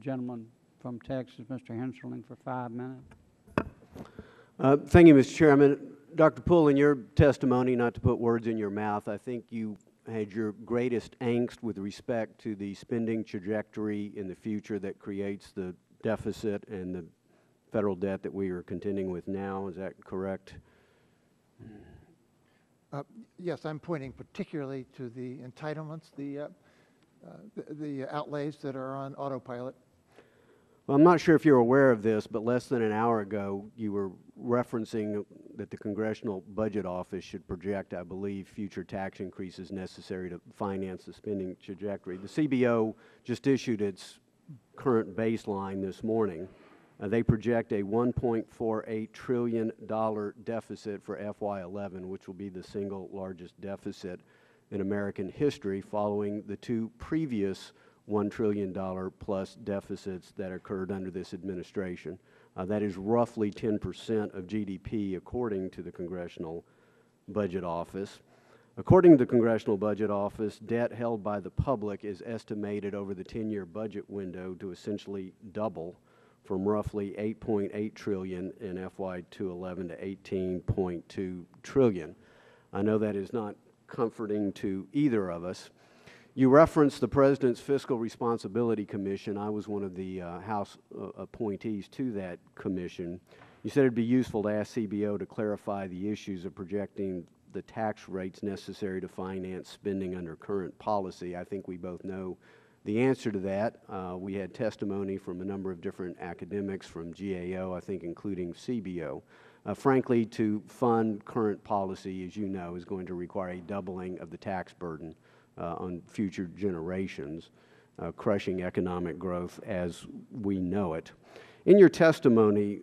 gentleman from Texas, Mr. Hensarling, for 5 minutes. Thank you, Mr. Chairman. Dr. Poole, in your testimony, not to put words in your mouth, I think you had your greatest angst with respect to the spending trajectory in the future that creates the deficit and the federal debt that we are contending with now. Is that correct? Yes, I'm pointing particularly to the entitlements, the outlays that are on autopilot. Well, I'm not sure if you're aware of this, but less than an hour ago, you were referencing that the Congressional Budget Office should project, I believe, future tax increases necessary to finance the spending trajectory. The CBO just issued its current baseline this morning. They project a $1.48 trillion deficit for FY11, which will be the single largest deficit in American history following the two previous $1 trillion plus deficits that occurred under this administration. That is roughly 10% of GDP according to the Congressional Budget Office. According to the Congressional Budget Office, debt held by the public is estimated over the 10-year budget window to essentially double from roughly $8.8 trillion in FY211 to $18.2 trillion. I know that is not comforting to either of us. You referenced the President's Fiscal Responsibility Commission. I was one of the House appointees to that commission. You said it would be useful to ask CBO to clarify the issues of projecting the tax rates necessary to finance spending under current policy. I think we both know the answer to that. We had testimony from a number of different academics from GAO, I think including CBO. Frankly, to fund current policy, as you know, is going to require a doubling of the tax burden on future generations, crushing economic growth as we know it. In your testimony,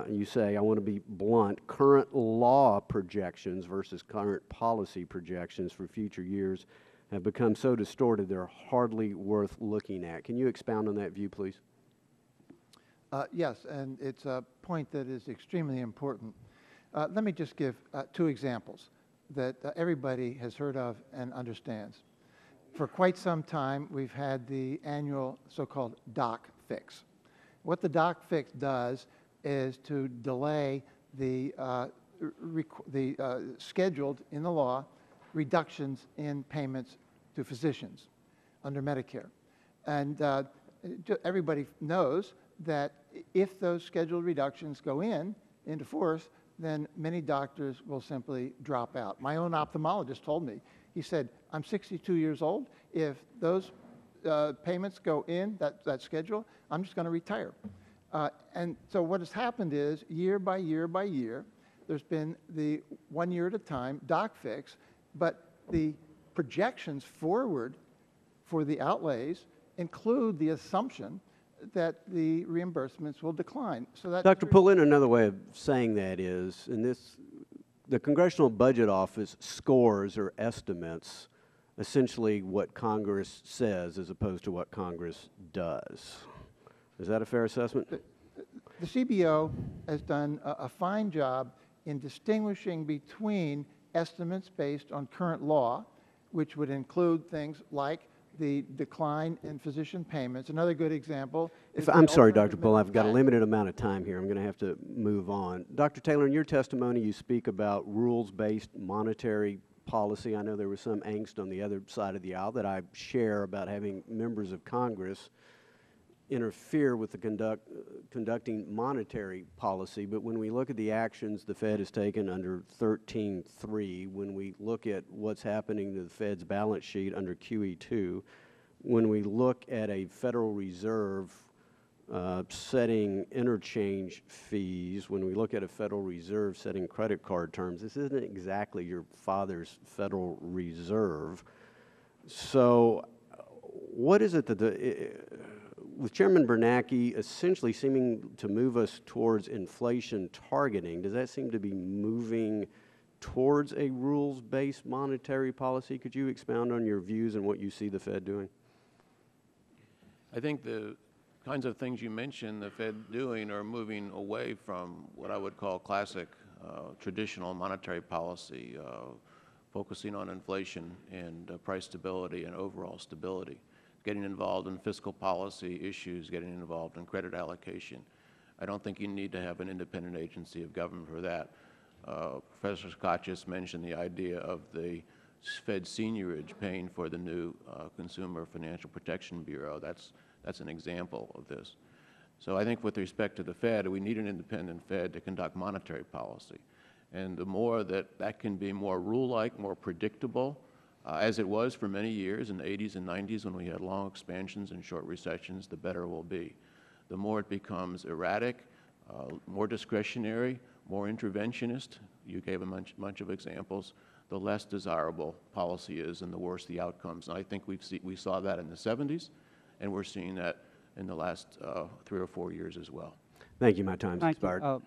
you say, I want to be blunt, current law projections versus current policy projections for future years have become so distorted they're hardly worth looking at. Can you expound on that view, please? Yes, and it's a point that is extremely important. Let me just give two examples that everybody has heard of and understands. For quite some time, we've had the annual so-called doc fix. What the doc fix does is to delay the scheduled in the law reductions in payments to physicians under Medicare. And everybody knows that if those scheduled reductions go into force, then many doctors will simply drop out. My own ophthalmologist told me, he said, I'm 62 years old. If those payments go in, that schedule, I'm just going to retire. And so what has happened is, year by year by year, there's been the 1 year at a time doc fix, but the projections forward for the outlays include the assumption that the reimbursements will decline. So that Dr. Pullen, another way of saying that is, in this, the Congressional Budget Office scores or estimates essentially what Congress says as opposed to what Congress does. Is that a fair assessment? The CBO has done a fine job in distinguishing between estimates based on current law, which would include things like the decline in physician payments. Another good example is I'm sorry, Dr. Bull, I've got a limited amount of time here. I'm going to have to move on. Dr. Taylor, in your testimony, you speak about rules-based monetary policy. I know there was some angst on the other side of the aisle that I share about having members of Congress interfere with the conducting monetary policy, but when we look at the actions the Fed has taken under 13.3, when we look at what's happening to the Fed's balance sheet under QE2, when we look at a Federal Reserve setting interchange fees, when we look at a Federal Reserve setting credit card terms, this isn't exactly your father's Federal Reserve. So what is it that with Chairman Bernanke essentially seeming to move us towards inflation targeting, does that seem to be moving towards a rules-based monetary policy? Could you expound on your views and what you see the Fed doing? I think the kinds of things you mentioned the Fed doing are moving away from what I would call classic traditional monetary policy, focusing on inflation and price stability and overall stability. getting involved in fiscal policy issues, getting involved in credit allocation. I don't think you need to have an independent agency of government for that. Professor Scott just mentioned the idea of the Fed seniorage paying for the new Consumer Financial Protection Bureau. That's an example of this. So I think with respect to the Fed, we need an independent Fed to conduct monetary policy. And the more that can be more rule-like, more predictable, as it was for many years in the 80s and 90s when we had long expansions and short recessions, the better it will be. The more it becomes erratic, more discretionary, more interventionist, you gave a bunch of examples, the less desirable policy is and the worse the outcomes. And I think we saw that in the 70s, and we're seeing that in the last 3 or 4 years as well. Thank you. My time's Thank you. expired.